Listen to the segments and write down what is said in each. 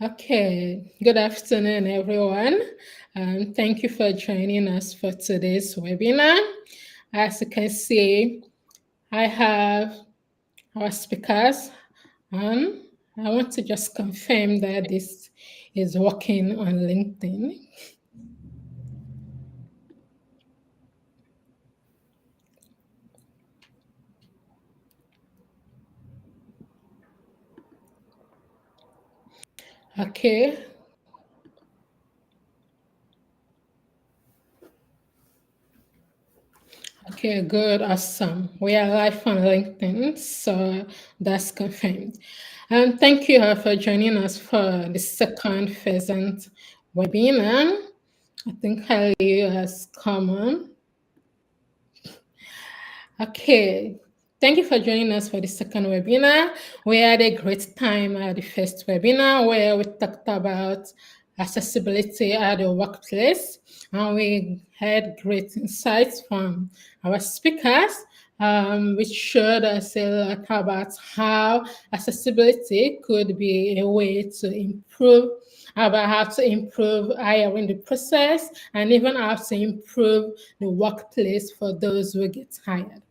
Okay, good afternoon, everyone. Thank you for joining us for today's webinar. As you can see, I have our speakers. I want to just confirm that this is working on LinkedIn. Okay. Okay, good, awesome. We are live on LinkedIn, so that's confirmed. Thank you all for joining us for the second pheasant webinar. I think Harry has come on. Okay, thank you for joining us for the second webinar. We had a great time at the first webinar where we talked about accessibility at the workplace, and we had great insights from our speakers, which showed us a lot about how accessibility could be a way to improve, about how to improve hiring the process, and even how to improve the workplace for those who get hired.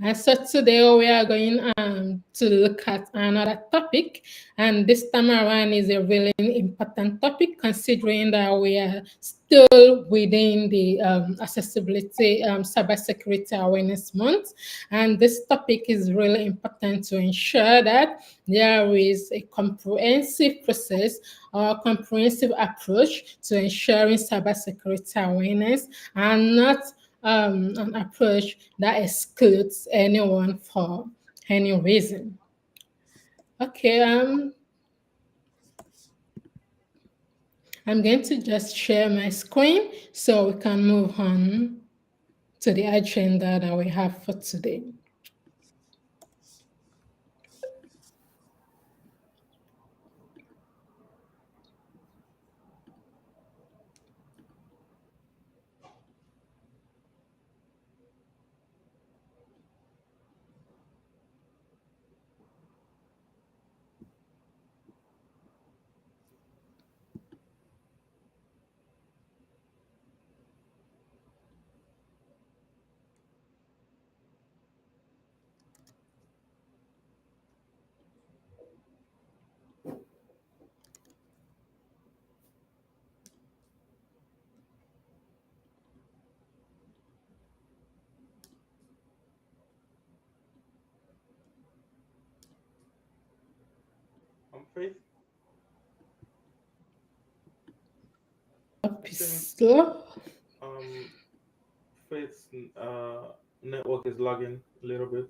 And so today we are going to look at another topic, and this time around is a really important topic considering that we are still within the accessibility cybersecurity awareness month, and this topic is really important to ensure that there is a comprehensive process or comprehensive approach to ensuring cybersecurity awareness and not an approach that excludes anyone for any reason. Okay, I'm going to just share my screen so we can move on to the agenda that we have for today. Faith, Slow. Faith's network is lagging a little bit.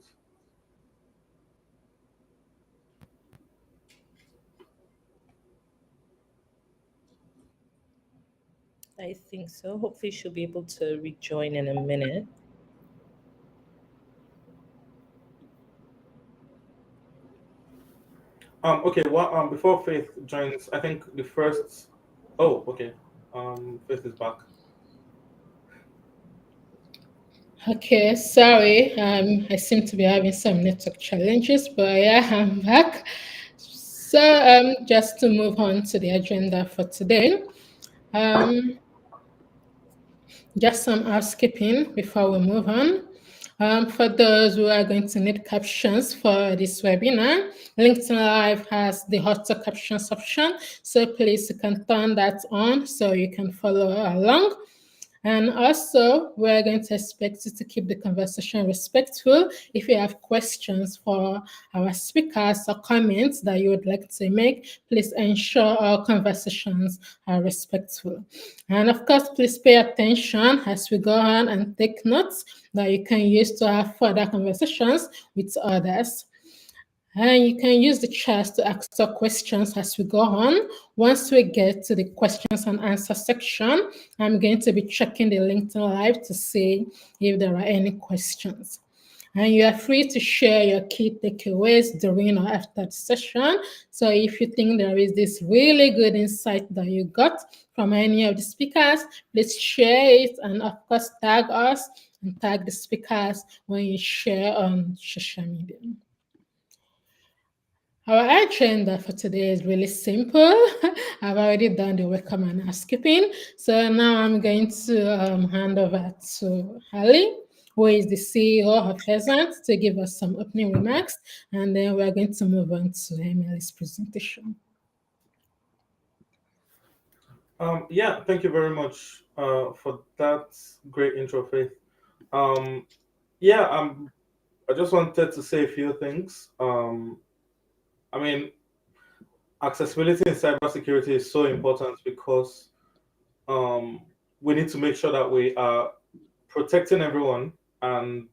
I think so. Hopefully, she'll be able to rejoin in a minute. Okay. Well, before Faith joins, I think the first. Oh, okay. Faith is back. Okay, sorry. I seem to be having some network challenges, but yeah, I'm back. So, just to move on to the agenda for today, um, just some housekeeping before we move on. For those who are going to need captions for this webinar, LinkedIn Live has the auto captions option. So please you can turn that on so you can follow along. And also, we're going to expect you to keep the conversation respectful. If you have questions for our speakers or comments that you would like to make, please ensure our conversations are respectful. And of course, please pay attention as we go on and take notes that you can use to have further conversations with others. And you can use the chat to ask your questions as we go on. Once we get to the questions and answer section, I'm going to be checking the LinkedIn Live to see if there are any questions. And you are free to share your key takeaways during or after the session. So if you think there is this really good insight that you got from any of the speakers, please share it and of course tag us and tag the speakers when you share on social media. Our agenda for today is really simple. I've already done the welcome and housekeeping. So now I'm going to hand over to Ali, who is the CEO of Pheasant, to give us some opening remarks. And then we're going to move on to Emily's presentation. Yeah, thank you very much for that great intro, Faith. Um, yeah, I just wanted to say a few things. I mean, accessibility in cybersecurity is so important because um, we need to make sure that we are protecting everyone and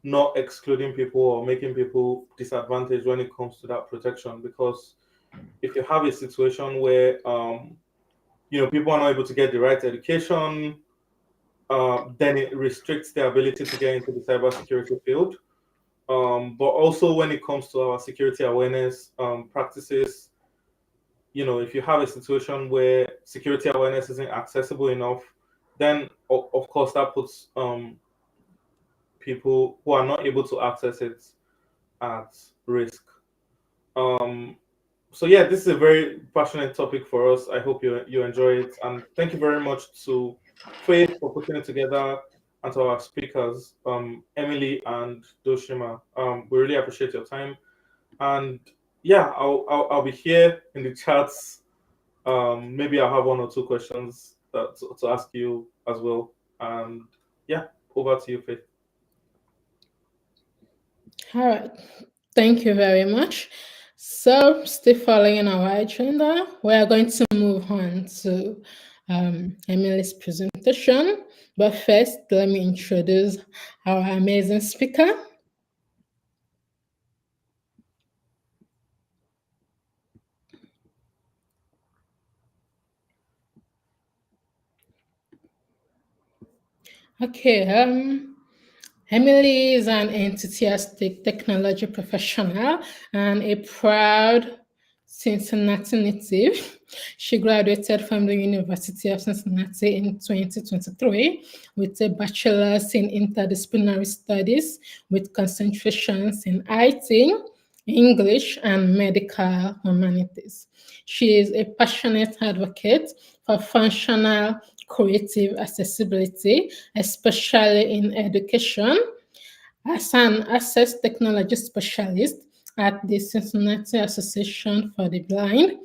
not excluding people or making people disadvantaged when it comes to that protection. Because if you have a situation where people are not able to get the right education, then it restricts their ability to get into the cybersecurity field. But also when it comes to our security awareness practices, if you have a situation where security awareness isn't accessible enough, then of course that puts people who are not able to access it at risk. Um, so yeah, this is a very passionate topic for us. I hope you enjoy it, and thank you very much to Faith for putting it together, and to our speakers, Emily and Doshima. We really appreciate your time, and yeah, I'll be here in the chats. Maybe I'll have one or two questions to ask you as well, and yeah, over to you, Faith. All right. Thank you very much. So, still following our agenda, we are going to move on to Emily's presentation. But first, let me introduce our amazing speaker. Okay, Emily is an enthusiastic technology professional and a proud Cincinnati native. She graduated from the University of Cincinnati in 2023 with a bachelor's in interdisciplinary studies with concentrations in IT, English, and medical humanities. She is a passionate advocate for functional creative accessibility, especially in education. As an access technology specialist at the Cincinnati Association for the Blind,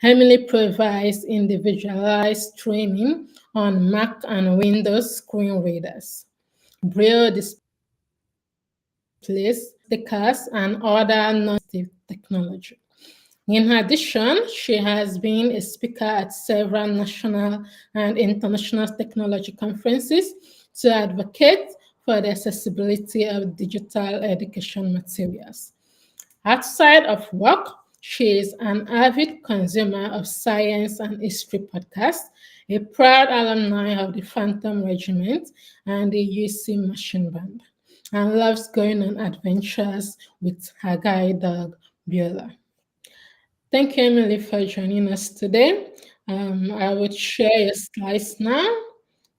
Emily provides individualized training on Mac and Windows screen readers, Braille displays, stickers, and other non-assistive technology. In addition, she has been a speaker at several national and international technology conferences to advocate for the accessibility of digital education materials. Outside of work, she is an avid consumer of science and history podcasts, a proud alumni of the Phantom Regiment and the UC Machine Band, and loves going on adventures with her guide dog, Beulah. Thank you, Emily, for joining us today. I would share your slides now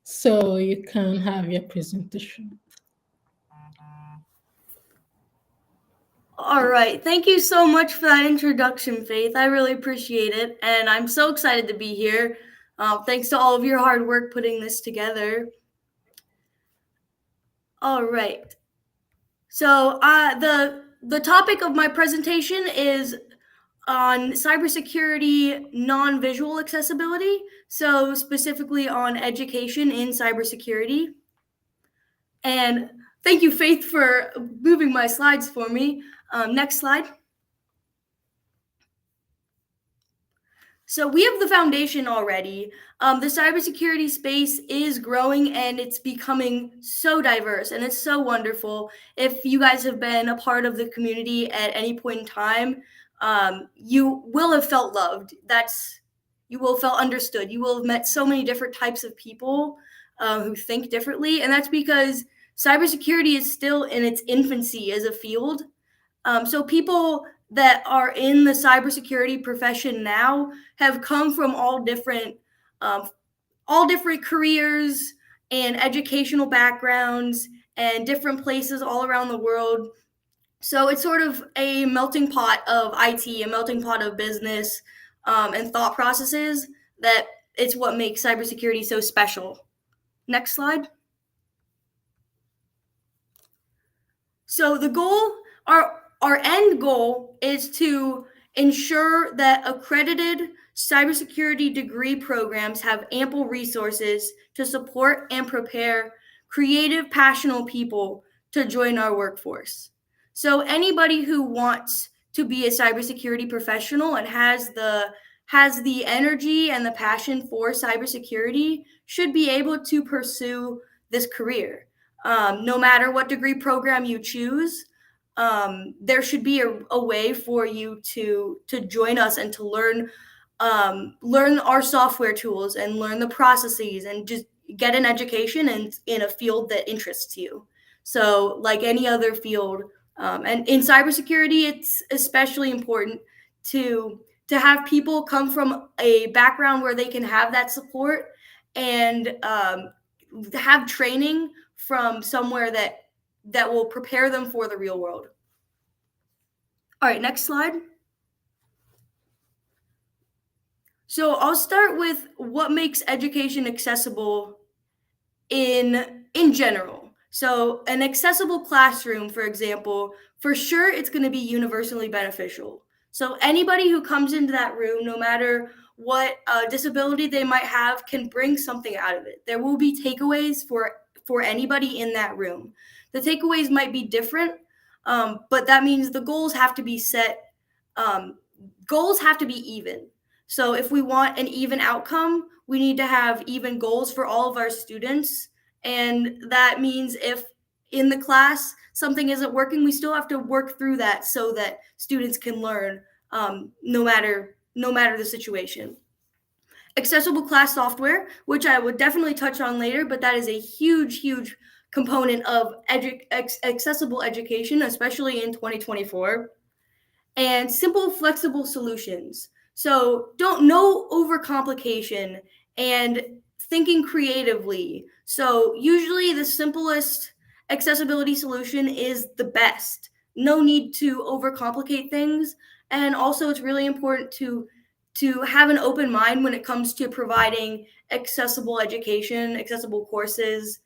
so you can have your presentation. All right. Thank you so much for that introduction, Faith. I really appreciate it. And I'm so excited to be here. Thanks to all of your hard work putting this together. All right. So the topic of my presentation is on cybersecurity non-visual accessibility. So specifically on education in cybersecurity. And thank you, Faith, for moving my slides for me. Next slide. So we have the foundation already. The cybersecurity space is growing and it's becoming so diverse and it's so wonderful. If you guys have been a part of the community at any point in time, you will have felt loved. You will have felt understood. You will have met so many different types of people who think differently, and that's because cybersecurity is still in its infancy as a field. So people that are in the cybersecurity profession now have come from all different careers and educational backgrounds and different places all around the world. So it's sort of a melting pot of IT, a melting pot of business and thought processes that it's what makes cybersecurity so special. Next slide. So the goal, our end goal is to ensure that accredited cybersecurity degree programs have ample resources to support and prepare creative, passionate people to join our workforce. So anybody who wants to be a cybersecurity professional and has the energy and the passion for cybersecurity should be able to pursue this career. No matter what degree program you choose, there should be a way for you to join us and to learn our software tools and learn the processes and just get an education in a field that interests you. So, like any other field, and in cybersecurity, it's especially important to have people come from a background where they can have that support and have training from somewhere that will prepare them for the real world. All right, next slide. So I'll start with what makes education accessible in general. So an accessible classroom, for example, for sure it's going to be universally beneficial. So anybody who comes into that room, no matter what disability they might have, can bring something out of it. There will be takeaways for anybody in that room. The takeaways might be different, but that means the goals have to be set. Goals have to be even. So if we want an even outcome, we need to have even goals for all of our students. And that means if in the class something isn't working, we still have to work through that so that students can learn no matter the situation. Accessible class software, which I would definitely touch on later, but that is a huge component of accessible education, especially in 2024. And simple, flexible solutions. So no overcomplication and thinking creatively. So usually the simplest accessibility solution is the best. No need to overcomplicate things. And also it's really important to have an open mind when it comes to providing accessible education, accessible courses,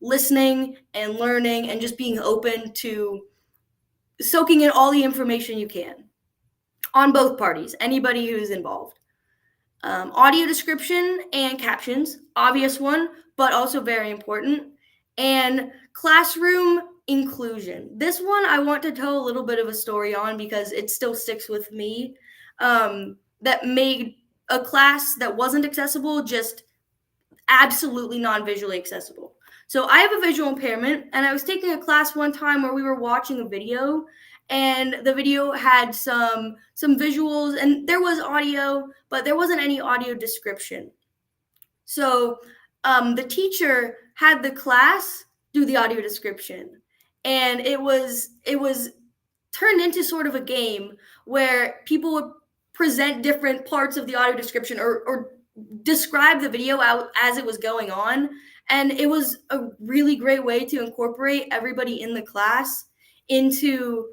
listening and learning, and just being open to soaking in all the information you can on both parties, anybody who's involved. Audio description and captions, obvious one, but also very important. And classroom inclusion. This one I want to tell a little bit of a story on because it still sticks with me. That made a class that wasn't accessible just absolutely non-visually accessible. So I have a visual impairment, and I was taking a class one time where we were watching a video, and the video had some visuals, and there was audio, but there wasn't any audio description. So the teacher had the class do the audio description, and it was turned into sort of a game where people would present different parts of the audio description or describe the video out as it was going on. And it was a really great way to incorporate everybody in the class into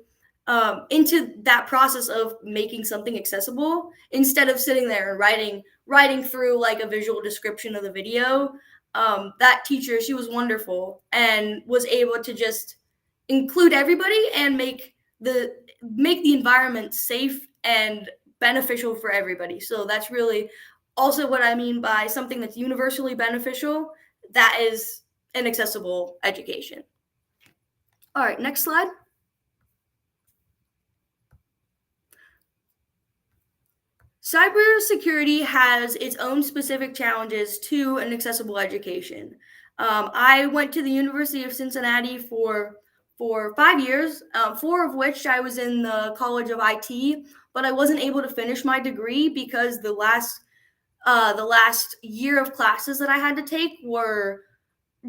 that process of making something accessible instead of sitting there and writing through like a visual description of the video. That teacher, she was wonderful and was able to just include everybody and make the environment safe and beneficial for everybody. So that's really also what I mean by something that's universally beneficial. That is an accessible education. All right, next slide. Cybersecurity has its own specific challenges to an accessible education. I went to the University of Cincinnati for 5 years, 4 of which I was in the College of IT, but I wasn't able to finish my degree because the last year of classes that I had to take were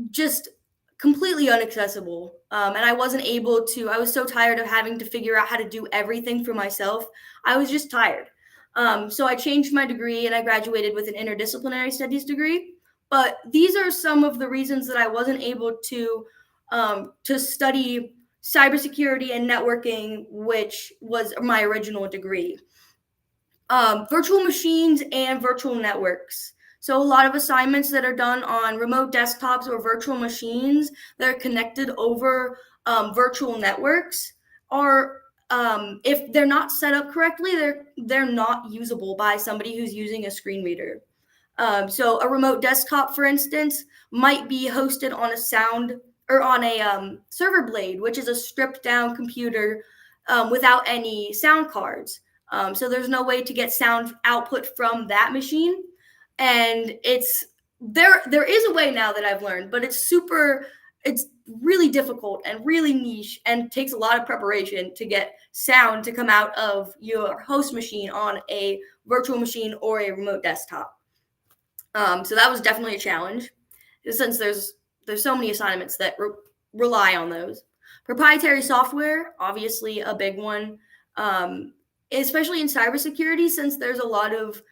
just completely inaccessible. And I wasn't able to, I was so tired of having to figure out how to do everything for myself. I was just tired. So I changed my degree and I graduated with an interdisciplinary studies degree. But these are some of the reasons that I wasn't able to study cybersecurity and networking, which was my original degree. Virtual machines and virtual networks. So a lot of assignments that are done on remote desktops or virtual machines that are connected over virtual networks are, if they're not set up correctly, they're not usable by somebody who's using a screen reader. So a remote desktop, for instance, might be hosted on a sound or on a server blade, which is a stripped down computer without any sound cards. So there's no way to get sound output from that machine. And there is a way now that I've learned, but it's really difficult and really niche and takes a lot of preparation to get sound to come out of your host machine on a virtual machine or a remote desktop. So that was definitely a challenge, since there's so many assignments that rely on those. Proprietary software, obviously a big one, especially in cybersecurity, since there's a lot of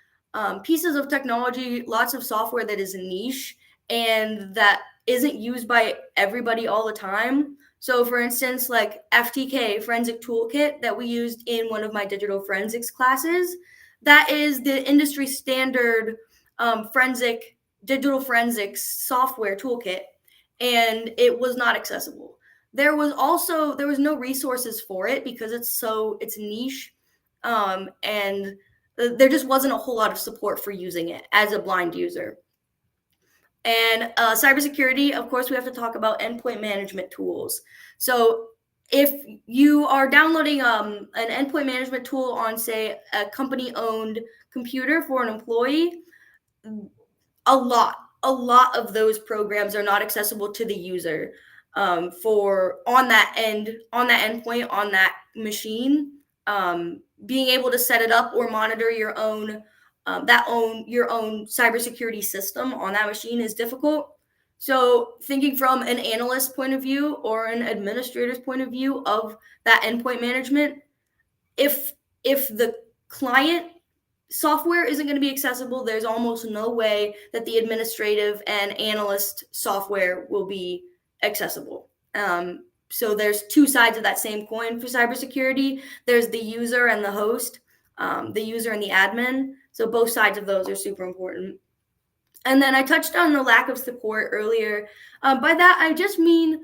pieces of technology, lots of software that is niche and that isn't used by everybody all the time. So for instance, like FTK, Forensic Toolkit, that we used in one of my digital forensics classes, that is the industry standard digital forensics software toolkit, and it was not accessible. There was no resources for it because it's niche, and there just wasn't a whole lot of support for using it as a blind user. And cybersecurity, of course, we have to talk about endpoint management tools. So if you are downloading an endpoint management tool on, say, a company-owned computer for an employee, a lot of those programs are not accessible to the user for on that endpoint on that machine. Being able to set it up or monitor your own cybersecurity system on that machine is difficult. So thinking from an analyst point of view or an administrator's point of view of that endpoint management, if the client software isn't going to be accessible, there's almost no way that the administrative and analyst software will be accessible. So there's two sides of that same coin for cybersecurity. There's the user and the host, the user and the admin. So both sides of those are super important. And then I touched on the lack of support earlier. By that, I just mean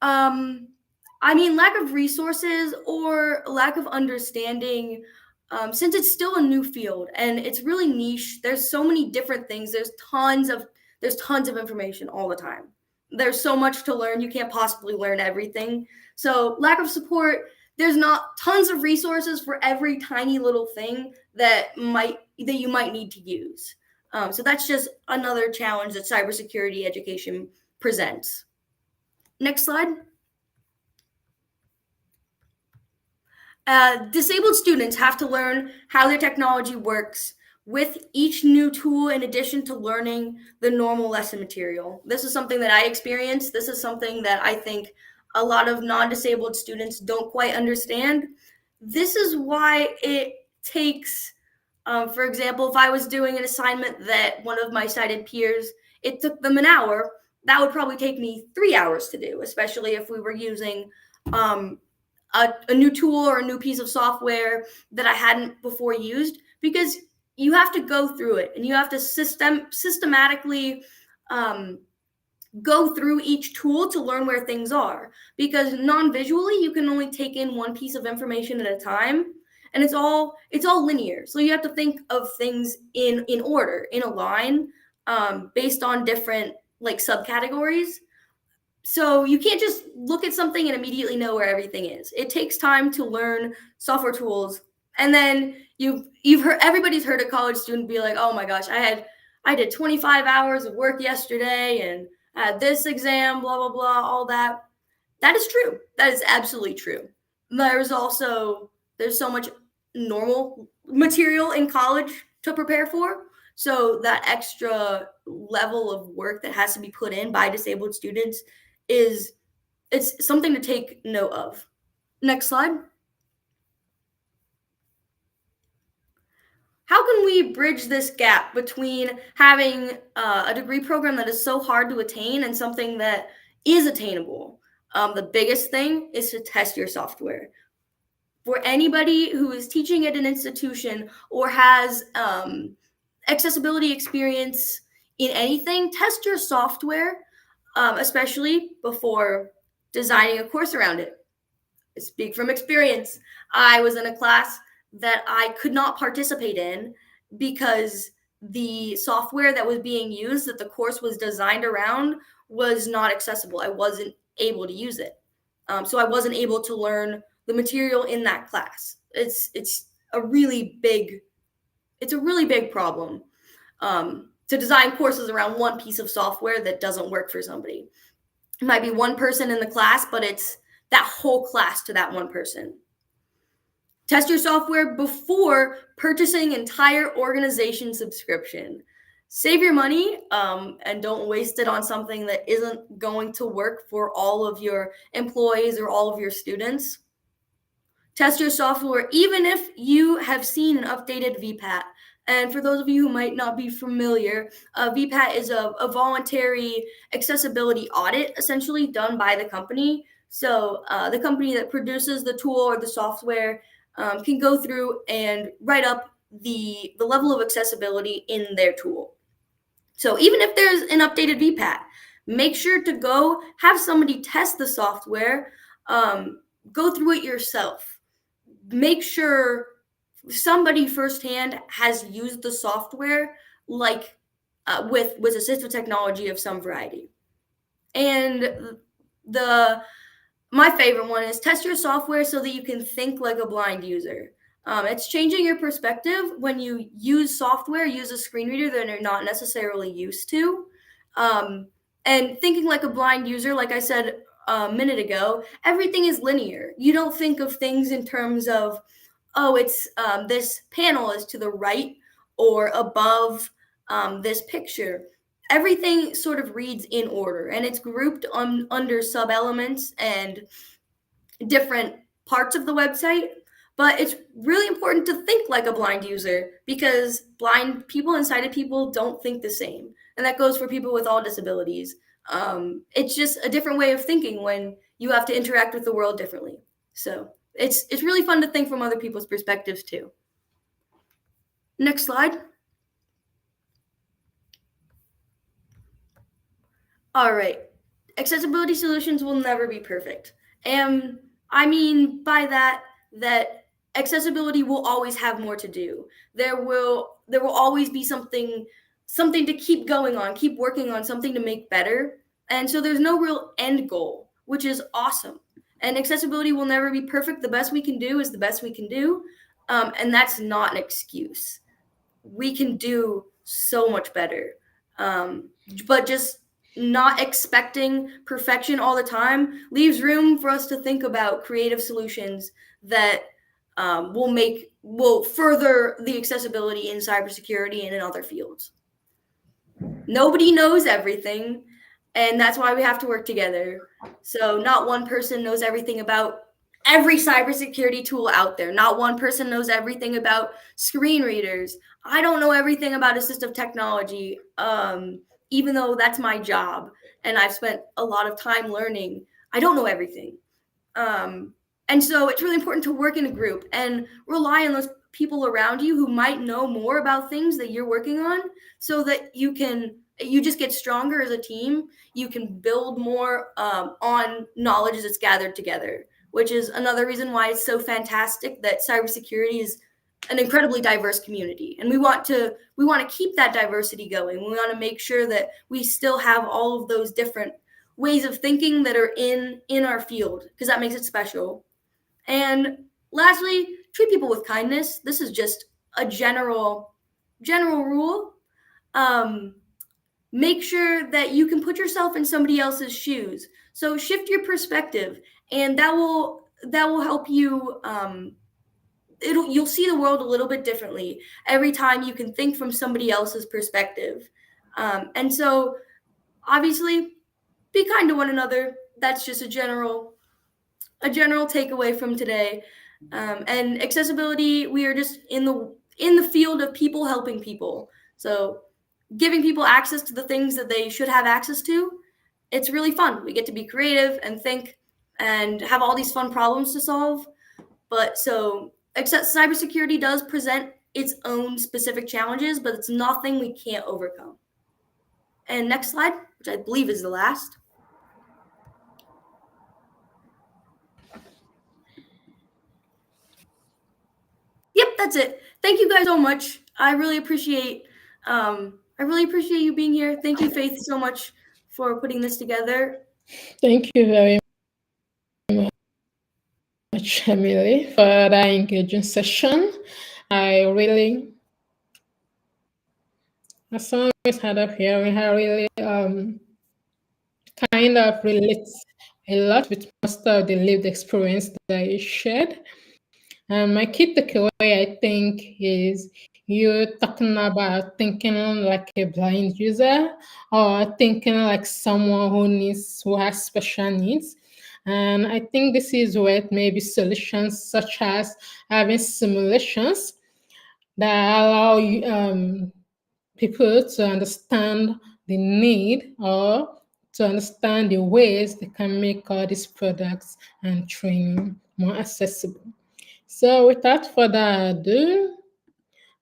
lack of resources or lack of understanding. Since it's still a new field and it's really niche, there's so many different things. There's tons of information all the time. There's so much to learn. You can't possibly learn everything. So lack of support, there's not tons of resources for every tiny little thing that you might need to use. So that's just another challenge that cybersecurity education presents. Next slide. Disabled students have to learn how their technology works with each new tool in addition to learning the normal lesson material. This is something that I experienced. This is something that I think a lot of non-disabled students don't quite understand. This is why it takes, for example, if I was doing an assignment that one of my sighted peers, it took them an hour, that would probably take me 3 hours to do, especially if we were using a new tool or a new piece of software that I hadn't before used, because you have to go through it and you have to systematically go through each tool to learn where things are, because non-visually you can only take in one piece of information at a time, and it's all linear. So you have to think of things in order, in a line, based on different like subcategories. So you can't just look at something and immediately know where everything is. It takes time to learn software tools. And then everybody's heard a college student be like, oh my gosh, I did 25 hours of work yesterday and I had this exam, blah, blah, blah, all that. That is true. That is absolutely true. There's so much normal material in college to prepare for. So that extra level of work that has to be put in by disabled students it's something to take note of. Next slide. How can we bridge this gap between having a degree program that is so hard to attain and something that is attainable? The biggest thing is to test your software. For anybody who is teaching at an institution or has accessibility experience in anything, test your software, especially before designing a course around it. I speak from experience. I was in a class that I could not participate in because the software that was being used, that the course was designed around, was not accessible. I wasn't able to use it. So I wasn't able to learn the material in that class. It's a really big problem to design courses around one piece of software that doesn't work for somebody. It might be one person in the class, but it's that whole class to that one person. Test your software before purchasing entire organization subscription. Save your money and don't waste it on something that isn't going to work for all of your employees or all of your students. Test your software even if you have seen an updated VPAT. And for those of you who might not be familiar, VPAT is a voluntary accessibility audit essentially done by the company. So the company that produces the tool or the software can go through and write up the level of accessibility in their tool. So even if there's an updated VPAT, make sure to go have somebody test the software, go through it yourself. Make sure somebody firsthand has used the software, like with assistive technology of some variety. And my favorite one is test your software so that you can think like a blind user. It's changing your perspective when you use software, use a screen reader that you're not necessarily used to. And thinking like a blind user, like I said a minute ago, everything is linear. You don't think of things in terms of, oh, it's this panel is to the right or above this picture. Everything sort of reads in order, and it's grouped under sub-elements and different parts of the website. But it's really important to think like a blind user because blind people and sighted people don't think the same. And that goes for people with all disabilities. It's just a different way of thinking when you have to interact with the world differently. So it's really fun to think from other people's perspectives too. Next slide. All right. Accessibility solutions will never be perfect. And I mean by that accessibility will always have more to do. There will always be something to keep going on, keep working on, something to make better. And so there's no real end goal, which is awesome. And accessibility will never be perfect. The best we can do is the best we can do. And that's not an excuse. We can do so much better. But just not expecting perfection all the time leaves room for us to think about creative solutions that will further the accessibility in cybersecurity and in other fields. Nobody knows everything, and that's why we have to work together. So not one person knows everything about every cybersecurity tool out there. Not one person knows everything about screen readers. I don't know everything about assistive technology, even though that's my job, and I've spent a lot of time learning. I don't know everything. And so it's really important to work in a group and rely on those people around you who might know more about things that you're working on so that you just get stronger as a team. You can build more on knowledge that's gathered together, which is another reason why it's so fantastic that cybersecurity is an incredibly diverse community. And we want to keep that diversity going. We want to make sure that we still have all of those different ways of thinking that are in our field, because that makes it special. And lastly, treat people with kindness. This is just a general rule. Make sure that you can put yourself in somebody else's shoes. So shift your perspective, and that will help you. You'll see the world a little bit differently every time you can think from somebody else's perspective. And so, obviously, be kind to one another. That's just a general takeaway from today. And accessibility, we are just in the field of people helping people. So giving people access to the things that they should have access to, it's really fun. We get to be creative and think and have all these fun problems to solve. But so, except cybersecurity does present its own specific challenges, but it's nothing we can't overcome. And next slide, which I believe is the last. Yep, that's it. Thank you guys so much. I really appreciate you being here. Thank you, Faith, so much for putting this together. Thank you very much, Emily, for that engaging session. I really, as someone who's had up here, I really kind of relates a lot with most of the lived experience that you shared. My key takeaway, I think, is you talking about thinking like a blind user or thinking like someone who has special needs. And I think this is where maybe solutions such as having simulations that allow you, people to understand the need or to understand the ways they can make all these products and training more accessible. So without further ado,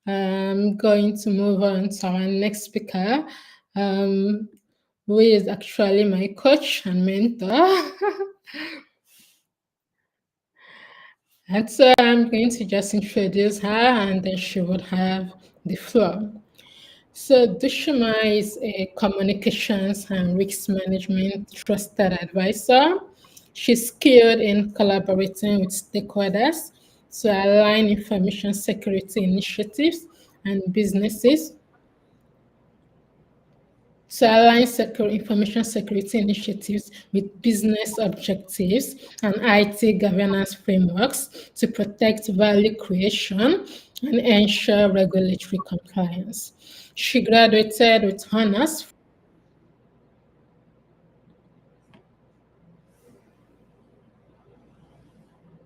I'm going to move on to our next speaker, um, who is actually my coach and mentor. And so I'm going to just introduce her and then she would have the floor. So Dushima is a communications and risk management trusted advisor. She's skilled in collaborating with stakeholders to align information security initiatives and businesses to align information security initiatives with business objectives and IT governance frameworks to protect value creation and ensure regulatory compliance. She graduated with honors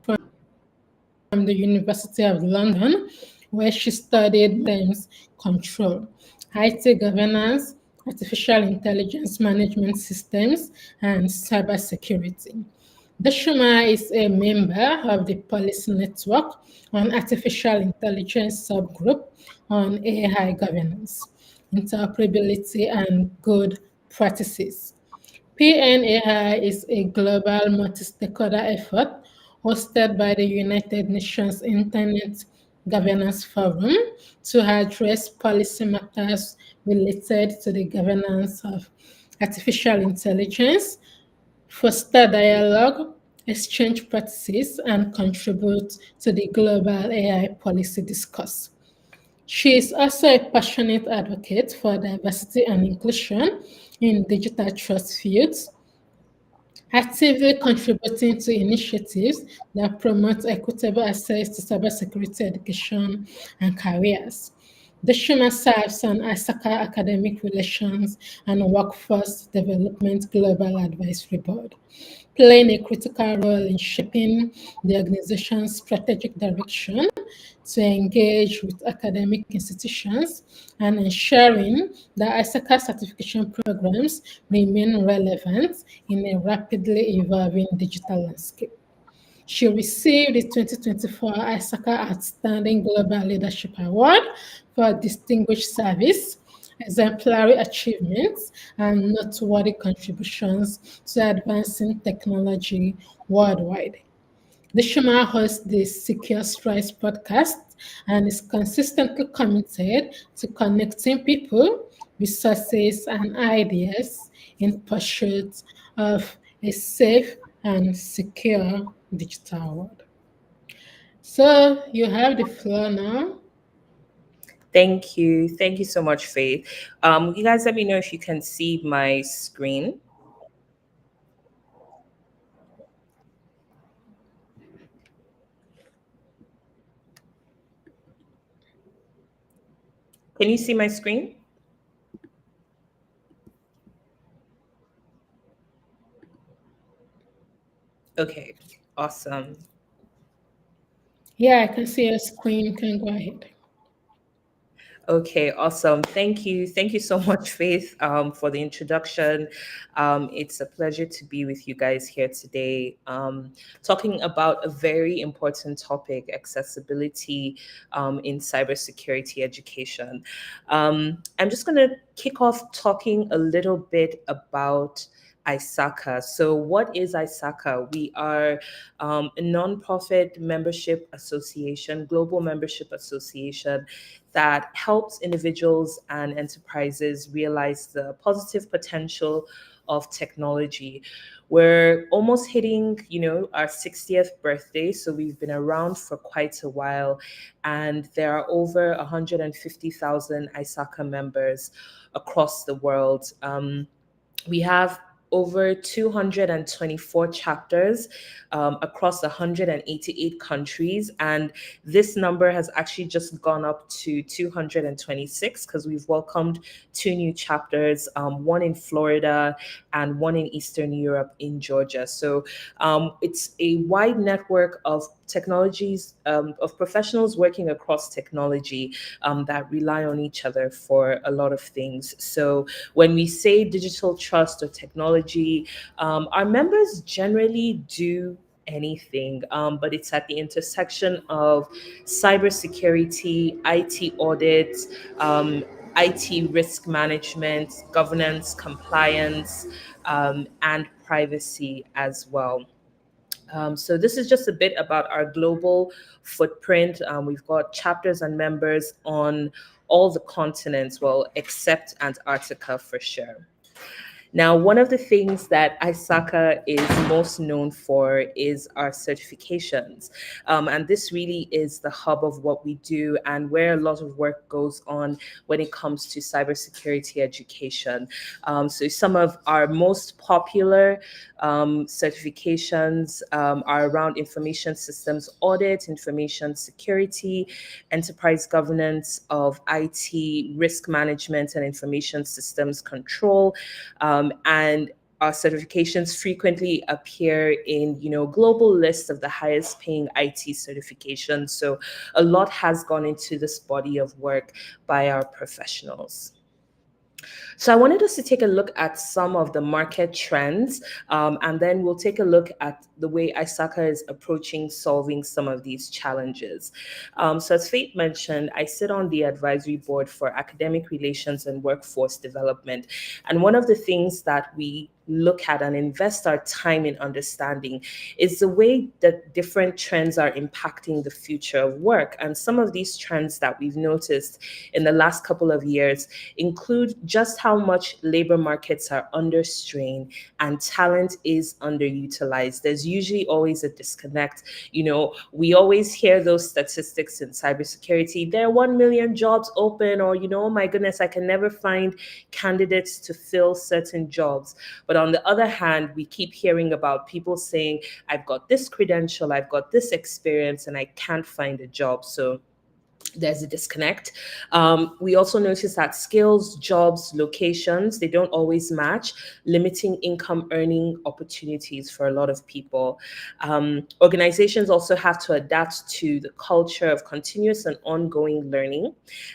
from the University of London, where she studied claims control, IT governance, artificial intelligence management systems, and cybersecurity. Dashuma is a member of the Policy Network on Artificial Intelligence subgroup on AI governance, interoperability, and good practices. PNAI is a global multi-stakeholder effort hosted by the United Nations Internet Governance Forum to address policy matters related to the governance of artificial intelligence, foster dialogue, exchange practices, and contribute to the global AI policy discourse. She is also a passionate advocate for diversity and inclusion in digital trust fields, actively contributing to initiatives that promote equitable access to cybersecurity education and careers. Deshima serves on ISACA Academic Relations and Workforce Development Global Advisory Board, playing a critical role in shaping the organization's strategic direction to engage with academic institutions and ensuring that ISACA certification programs remain relevant in a rapidly evolving digital landscape. She received the 2024 ISACA Outstanding Global Leadership Award for distinguished service, exemplary achievements, and noteworthy contributions to advancing technology worldwide. The Shema hosts the Secure Strides podcast and is consistently committed to connecting people, resources, and ideas in pursuit of a safe and secure digital world. So you have the floor now. Thank you. Thank you so much, Faith. You guys let me know if you can see my screen. Can you see my screen? Okay, awesome. Yeah, I can see your screen. You can go ahead. Okay, awesome. Thank you. Thank you so much, Faith, for the introduction. It's a pleasure to be with you guys here today, talking about a very important topic, accessibility in cybersecurity education. I'm just going to kick off talking a little bit about ISACA. So, what is ISACA? We are a nonprofit membership association, global membership association that helps individuals and enterprises realize the positive potential of technology. We're almost hitting, our 60th birthday, so we've been around for quite a while, and there are over 150,000 ISACA members across the world. We have over 224 chapters across 188 countries. And this number has actually just gone up to 226 because we've welcomed two new chapters, one in Florida and one in Eastern Europe in Georgia. So it's a wide network of technologies, of professionals working across technology that rely on each other for a lot of things. So when we say digital trust or technology, our members generally do anything, but it's at the intersection of cybersecurity, IT audits, IT risk management, governance, compliance, and privacy as well. So this is just a bit about our global footprint. We've got chapters and members on all the continents, well, except Antarctica for sure. Now, one of the things that ISACA is most known for is our certifications. And this really is the hub of what we do and where a lot of work goes on when it comes to cybersecurity education. So some of our most popular certifications are around information systems audit, information security, enterprise governance of IT, risk management, and information systems control. And our certifications frequently appear in, global lists of the highest paying IT certifications. So a lot has gone into this body of work by our professionals. So I wanted us to take a look at some of the market trends, and then we'll take a look at the way ISACA is approaching solving some of these challenges. So as Faith mentioned, I sit on the advisory board for academic relations and workforce development. And one of the things that we look at and invest our time in understanding is the way that different trends are impacting the future of work. And some of these trends that we've noticed in the last couple of years include just how much labor markets are under strain and talent is underutilized. There's usually always a disconnect. We always hear those statistics in cybersecurity. There are 1 million jobs open, or, oh my goodness, I can never find candidates to fill certain jobs. But on the other hand, we keep hearing about people saying, I've got this credential, I've got this experience, and I can't find a job. So there's a disconnect. We also notice that skills, jobs, locations, they don't always match, limiting income earning opportunities for a lot of people. Organizations also have to adapt to the culture of continuous and ongoing learning.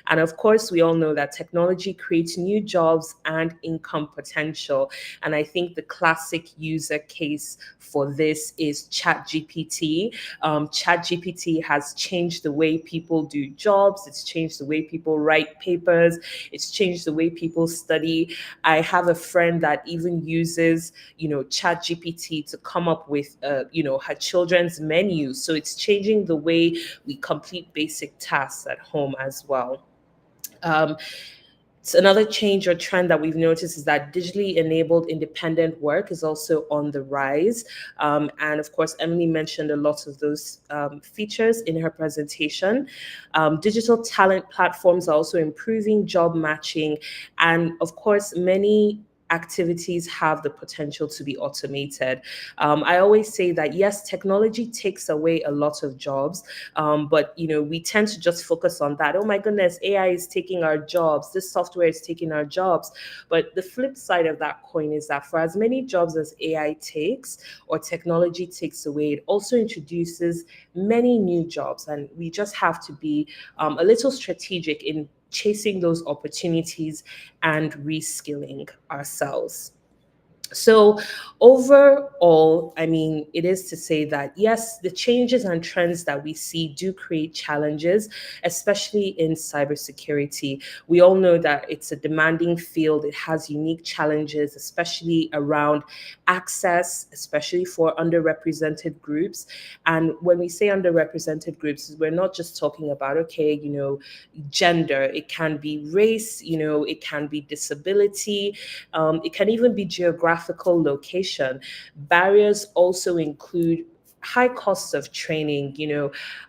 And of course, we all know that technology creates new jobs and income potential. And I think the classic user case for this is ChatGPT. ChatGPT has changed the way people do jobs. It's changed the way people write papers. It's changed the way people study. I have a friend that even uses, ChatGPT to come up with, her children's menu. So it's changing the way we complete basic tasks at home as well. So another change or trend that we've noticed is that digitally enabled independent work is also on the rise. And of course, Emily mentioned a lot of those features in her presentation. Digital talent platforms are also improving job matching. And of course, many activities have the potential to be automated. I always say that yes, technology takes away a lot of jobs, but we tend to just focus on that. Oh my goodness, AI is taking our jobs. This software is taking our jobs. But the flip side of that coin is that for as many jobs as AI takes or technology takes away, it also introduces many new jobs, and we just have to be a little strategic in chasing those opportunities and reskilling ourselves. So, overall, I mean, it is to say that yes, the changes and trends that we see do create challenges, especially in cybersecurity. We all know that it's a demanding field, it has unique challenges, especially around access, especially for underrepresented groups. And when we say underrepresented groups, we're not just talking about, okay, gender, it can be race, it can be disability, it can even be geographical location. Barriers also include high costs of training.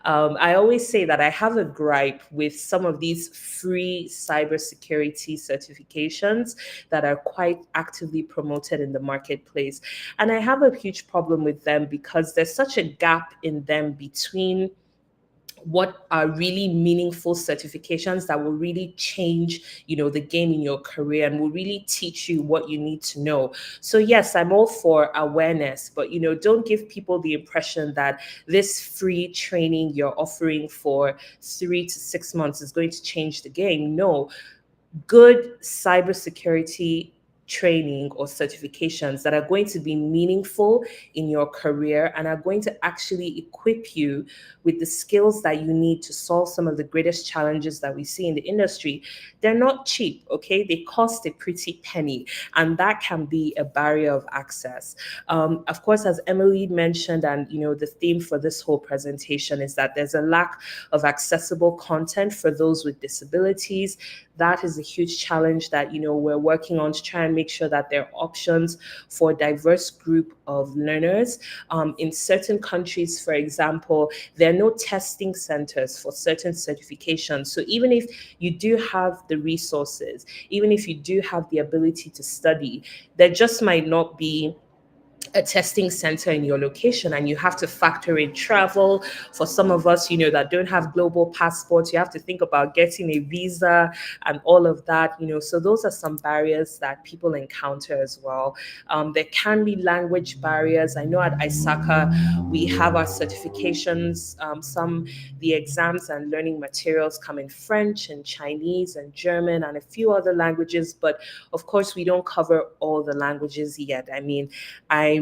I always say that I have a gripe with some of these free cybersecurity certifications that are quite actively promoted in the marketplace. And I have a huge problem with them because there's such a gap in them between what are really meaningful certifications that will really change the game in your career and will really teach you what you need to know. So yes, I'm all for awareness, but don't give people the impression that this free training you're offering for 3 to 6 months is going to change the game. No, good cybersecurity training or certifications that are going to be meaningful in your career and are going to actually equip you with the skills that you need to solve some of the greatest challenges that we see in the industry. They're not cheap, okay? They cost a pretty penny, and that can be a barrier of access. Of course, as Emily mentioned, and the theme for this whole presentation is that there's a lack of accessible content for those with disabilities. That is a huge challenge that we're working on to try and make sure that there are options for a diverse group of learners. In certain countries, for example, there are no testing centers for certain certifications. So even if you do have the resources, even if you do have the ability to study, there just might not be a testing center in your location, and you have to factor in travel. For some of us, that don't have global passports, you have to think about getting a visa and all of that. So those are some barriers that people encounter as well. There can be language barriers. I know at ISACA we have our certifications, some the exams and learning materials come in French and Chinese and German and a few other languages, but of course we don't cover all the languages yet. I mean, I'm,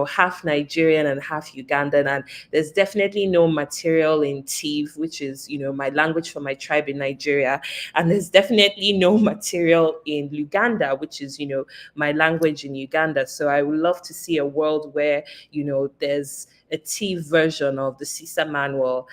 half Nigerian and half Ugandan, and there's definitely no material in Tiv, which is, my language for my tribe in Nigeria, and there's definitely no material in Luganda, which is, my language in Uganda. So I would love to see a world where, there's a Tiv version of the CISA manual.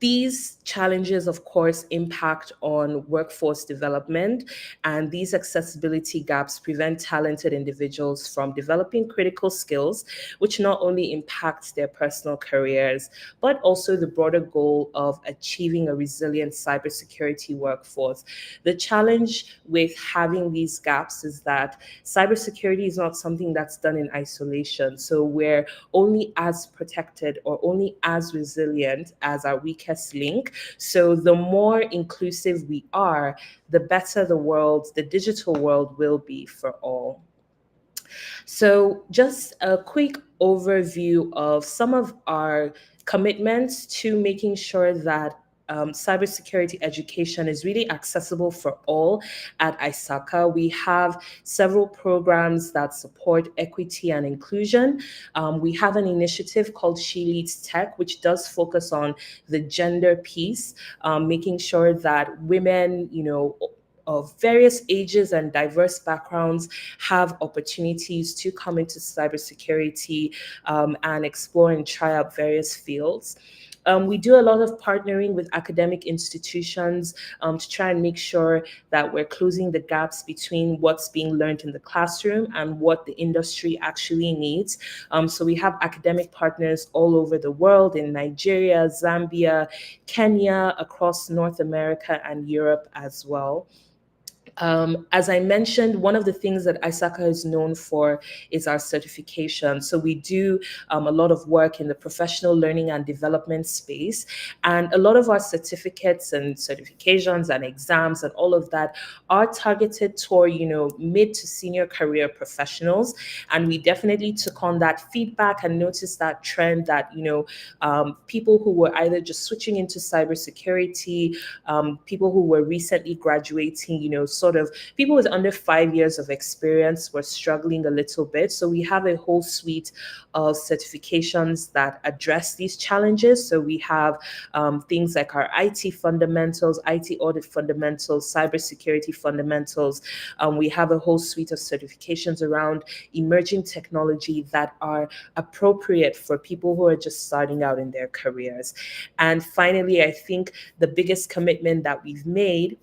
These challenges, of course, impact on workforce development, and these accessibility gaps prevent talented individuals from developing critical skills, which not only impacts their personal careers, but also the broader goal of achieving a resilient cybersecurity workforce. The challenge with having these gaps is that cybersecurity is not something that's done in isolation. So we're only as protected or only as resilient as our weakest link. So the more inclusive we are, the better the digital world will be for all. So just a quick overview of some of our commitments to making sure that cybersecurity education is really accessible for all at ISACA. We have several programs that support equity and inclusion. We have an initiative called She Leads Tech, which does focus on the gender piece, making sure that women, of various ages and diverse backgrounds have opportunities to come into cybersecurity and explore and try out various fields. We do a lot of partnering with academic institutions to try and make sure that we're closing the gaps between what's being learned in the classroom and what the industry actually needs. So we have academic partners all over the world, in Nigeria, Zambia, Kenya, across North America and Europe as well. As I mentioned, one of the things that ISACA is known for is our certification. So we do a lot of work in the professional learning and development space. And a lot of our certificates and certifications and exams and all of that are targeted toward, mid to senior career professionals. And we definitely took on that feedback and noticed that trend that, people who were either just switching into cybersecurity, people who were recently graduating, sort of people with under 5 years of experience were struggling a little bit. So we have a whole suite of certifications that address these challenges. So we have things like our IT fundamentals, IT audit fundamentals, cybersecurity fundamentals. We have a whole suite of certifications around emerging technology that are appropriate for people who are just starting out in their careers. And finally, I think the biggest commitment that we've made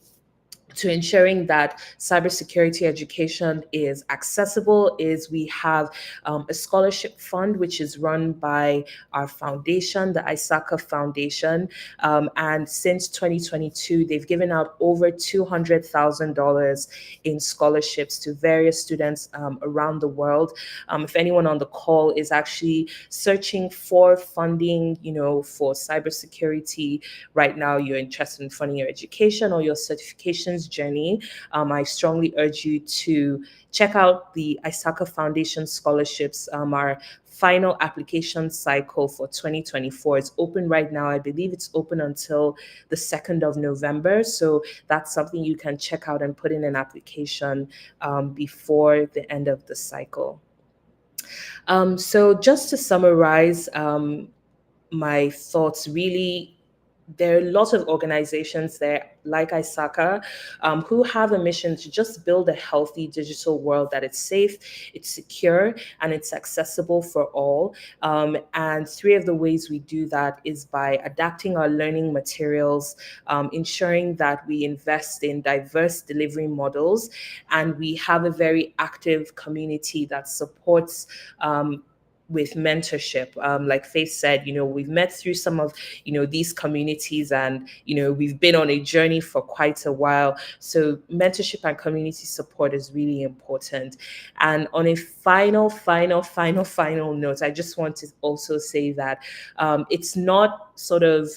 to ensuring that cybersecurity education is accessible is we have a scholarship fund which is run by our foundation, the ISACA Foundation. And since 2022, they've given out over $200,000 in scholarships to various students around the world. If anyone on the call is actually searching for funding, for cybersecurity right now, you're interested in funding your education or your certifications journey, I strongly urge you to check out the ISACA Foundation scholarships. Our final application cycle for 2024 is open right now. I believe it's open until the 2nd of November. So that's something you can check out and put in an application before the end of the cycle. So just to summarize my thoughts, really, there are lots of organizations there, like ISACA, who have a mission to just build a healthy digital world that it's safe, it's secure, and it's accessible for all. And three of the ways we do that is by adapting our learning materials, ensuring that we invest in diverse delivery models, and we have a very active community that supports with mentorship. Like Faith said, we've met through some of, these communities, and, we've been on a journey for quite a while. So mentorship and community support is really important. And on a final note, I just want to also say that it's not sort of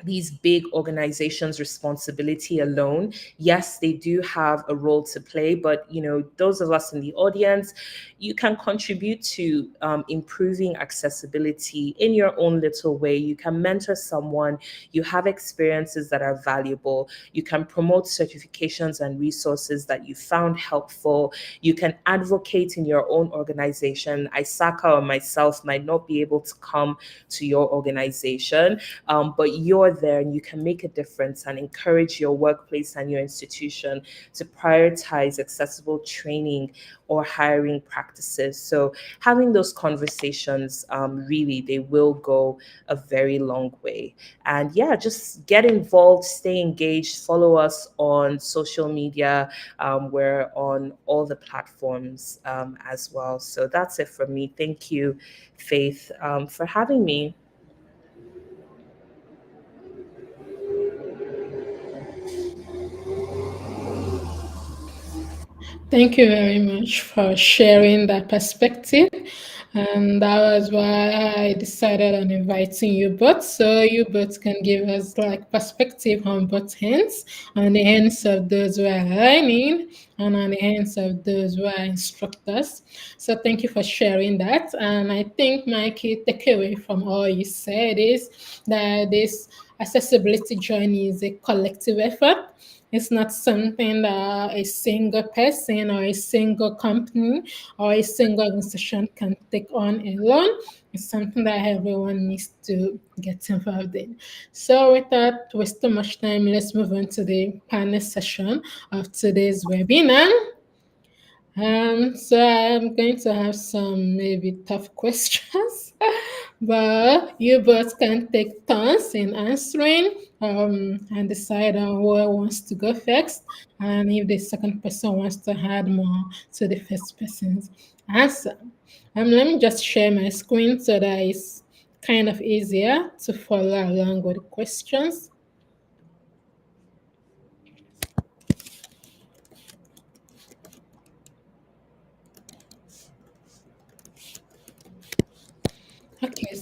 these big organizations' responsibility alone. Yes, they do have a role to play, but those of us in the audience, you can contribute to improving accessibility in your own little way. You can mentor someone. You have experiences that are valuable. You can promote certifications and resources that you found helpful. You can advocate in your own organization. ISACA or myself might not be able to come to your organization, but you're there and you can make a difference and encourage your workplace and your institution to prioritize accessible training or hiring practices. So having those conversations, really, they will go a very long way. And yeah, just get involved, stay engaged, follow us on social media. We're on all the platforms as well. So that's it from me. Thank you, Faith, for having me. Thank you very much for sharing that perspective. And that was why I decided on inviting you both, so you both can give us like perspective on both ends, on the ends of those who are learning and on the ends of those who are instructors. So thank you for sharing that. And I think my key takeaway from all you said is that this accessibility journey is a collective effort. It's not something that a single person or a single company or a single organization can take on alone. It's something that everyone needs to get involved in. So, without wasting much time, let's move on to the panel session of today's webinar. So I'm going to have some maybe tough questions, but you both can take turns in answering and decide on who wants to go first, and if the second person wants to add more to the first person's answer. Let me just share my screen so that it's kind of easier to follow along with the questions.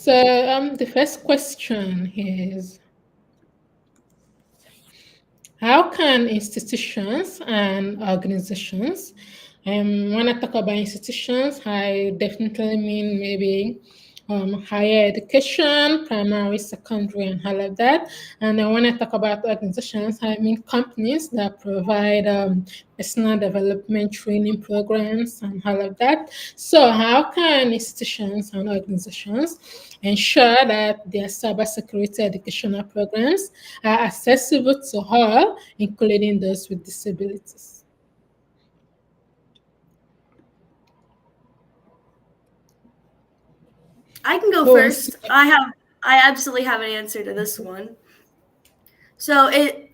The first question is, how can institutions and organizations, when I talk about institutions, I definitely mean maybe higher education, primary, secondary, and all of that. And then when I talk about organizations, I mean companies that provide personal development training programs and all of that. So, how can institutions and organizations ensure that their cybersecurity educational programs are accessible to all, including those with disabilities? I can go Who wants to? first. I absolutely have an answer to this one. So it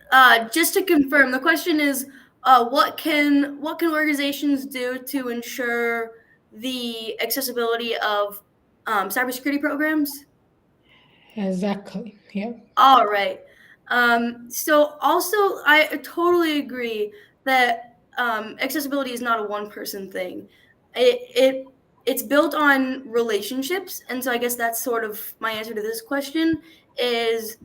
just to confirm, the question is, what can organizations do to ensure the accessibility of cybersecurity programs? Exactly. Yeah. All right. So also, I totally agree that accessibility is not a one-person thing. It's built on relationships, and so I guess that's sort of my answer to this question is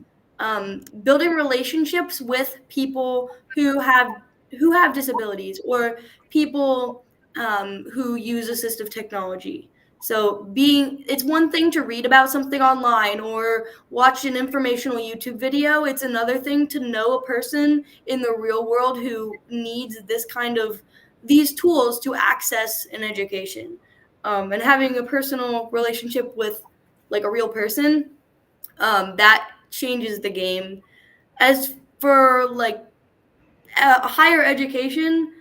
building relationships with people who have disabilities or people who use assistive technology. So it's one thing to read about something online or watch an informational YouTube video. It's another thing to know a person in the real world who needs these tools to access an education. And having a personal relationship with like a real person, that changes the game. As for like higher education,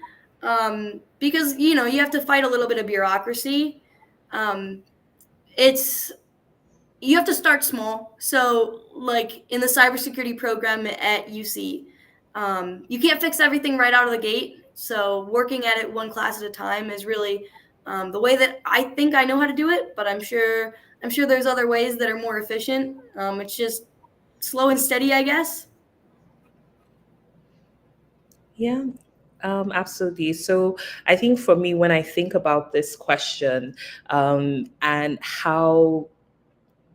because you have to fight a little bit of bureaucracy. Um, it's you have to start small. So, like in the cybersecurity program at UC, you can't fix everything right out of the gate. So, working at it one class at a time is really the way that I think I know how to do it. But I'm sure there's other ways that are more efficient. It's just slow and steady, I guess. Yeah, absolutely. So I think for me, when I think about this question and how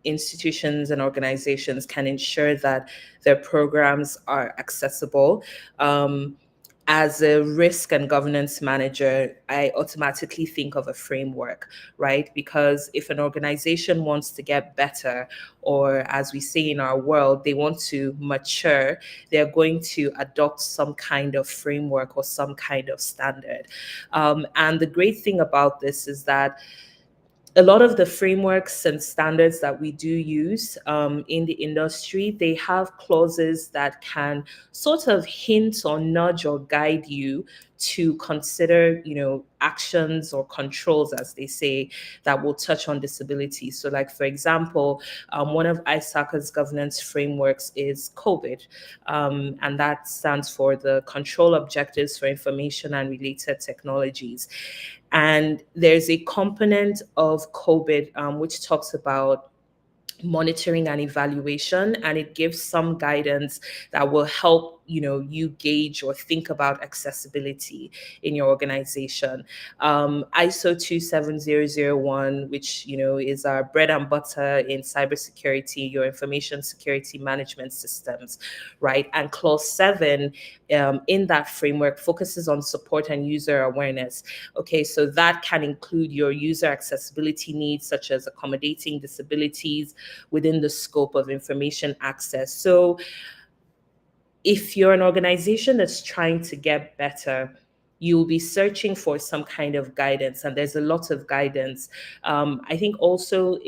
institutions and organizations can ensure that their programs are accessible, as a risk and governance manager, I automatically think of a framework, right? Because if an organization wants to get better, or as we say in our world, they want to mature, they're going to adopt some kind of framework or some kind of standard. And the great thing about this is that a lot of the frameworks and standards that we do use in the industry, they have clauses that can sort of hint or nudge or guide you to consider, actions or controls, as they say, that will touch on disability. So, like for example, one of ISACA's governance frameworks is COVID, and that stands for the Control Objectives for Information and Related Technologies. And there's a component of COVID which talks about monitoring and evaluation, and it gives some guidance that will help you gauge or think about accessibility in your organization. ISO 27001, which is our bread and butter in cybersecurity, your information security management systems, right? And clause 7 in that framework focuses on support and user awareness. Okay, so that can include your user accessibility needs, such as accommodating disabilities within the scope of information access. So if you're an organization that's trying to get better, you'll be searching for some kind of guidance, and there's a lot of guidance. I think also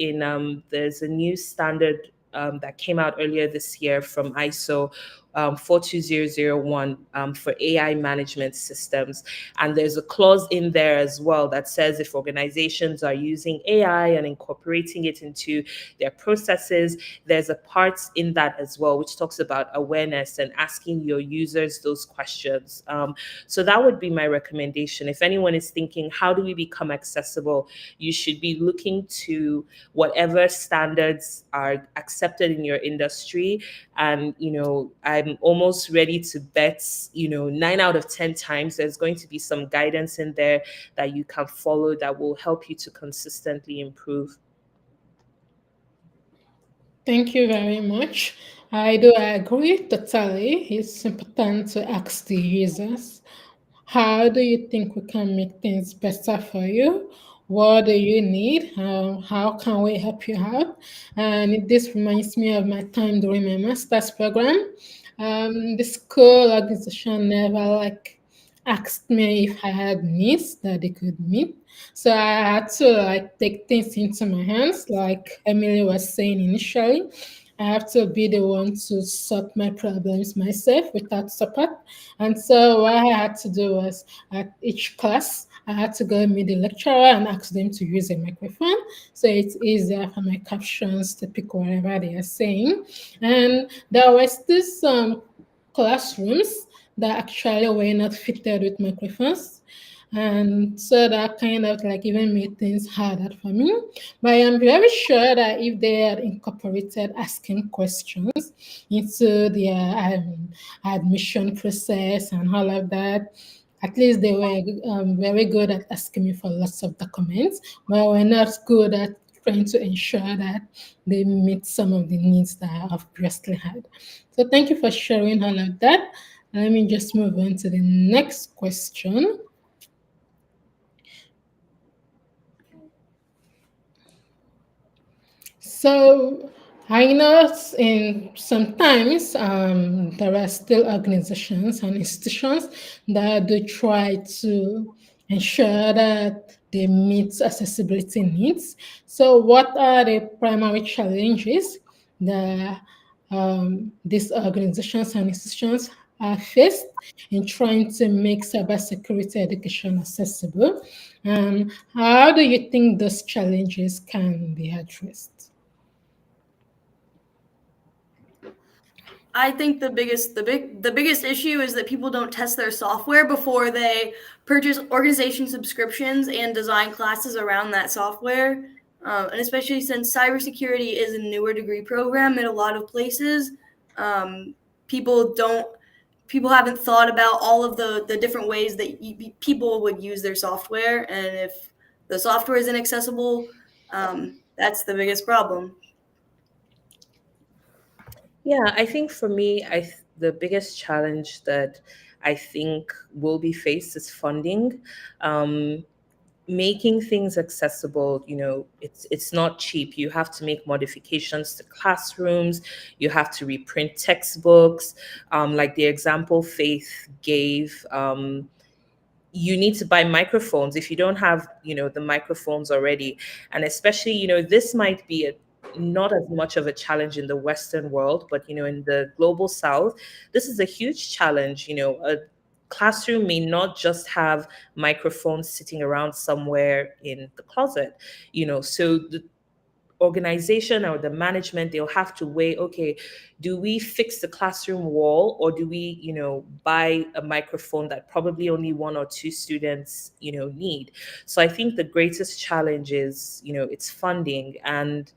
there's a new standard that came out earlier this year from ISO 42001 for AI management systems. And there's a clause in there as well that says if organizations are using AI and incorporating it into their processes, there's a part in that as well which talks about awareness and asking your users those questions. So that would be my recommendation. If anyone is thinking, how do we become accessible? You should be looking to whatever standards are accepted in your industry. And, I'm almost ready to bet, 9 out of 10 times there's going to be some guidance in there that you can follow that will help you to consistently improve. Thank you very much. I do agree totally. It's important to ask the users, how do you think we can make things better for you? What do you need? How can we help you out? And this reminds me of my time during my master's program. The school organization never asked me if I had needs that they could meet. So I had to take things into my hands, like Emily was saying initially. I have to be the one to sort my problems myself without support. And so what I had to do was at each class, I had to go meet the lecturer and ask them to use a microphone. So it's easier for my captions to pick whatever they are saying. And there was this classrooms that actually were not fitted with microphones. And so that kind of even made things harder for me. But I am very sure that if they had incorporated asking questions into their admission process and all of that, at least they were very good at asking me for lots of documents, but we're not good at trying to ensure that they meet some of the needs that I have previously had. So thank you for sharing all of that. Let me just move on to the next question. So I know in sometimes there are still organizations and institutions that do try to ensure that they meet accessibility needs. So what are the primary challenges that these organizations and institutions are faced in trying to make cybersecurity education accessible? And how do you think those challenges can be addressed? I think the biggest issue is that people don't test their software before they purchase organization subscriptions and design classes around that software. And especially since cybersecurity is a newer degree program in a lot of places, um, people don't people haven't thought about all of the different ways that people would use their software, and if the software is inaccessible, that's the biggest problem. Yeah, I think for me, the biggest challenge that I think will be faced is funding. Um, Making things accessible, it's not cheap. You have to make modifications to classrooms, you have to reprint textbooks, like the example Faith gave. You need to buy microphones if you don't have the microphones already. And especially, this might be not as much of a challenge in the Western world, but in the global South, this is a huge challenge. A classroom may not just have microphones sitting around somewhere in the closet. So the organization or the management, they'll have to weigh, okay, do we fix the classroom wall, or do we buy a microphone that probably only one or two students need? So I think the greatest challenge is it's funding. And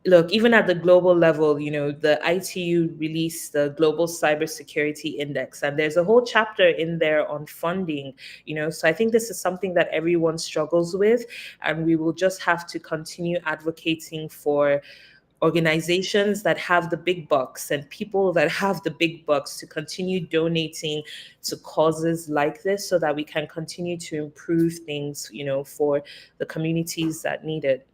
look, even at the global level, the ITU released the Global Cybersecurity Index, and there's a whole chapter in there on funding. So I think this is something that everyone struggles with, and we will just have to continue advocating for organizations that have the big bucks and people that have the big bucks to continue donating to causes like this, so that we can continue to improve things for the communities that need it.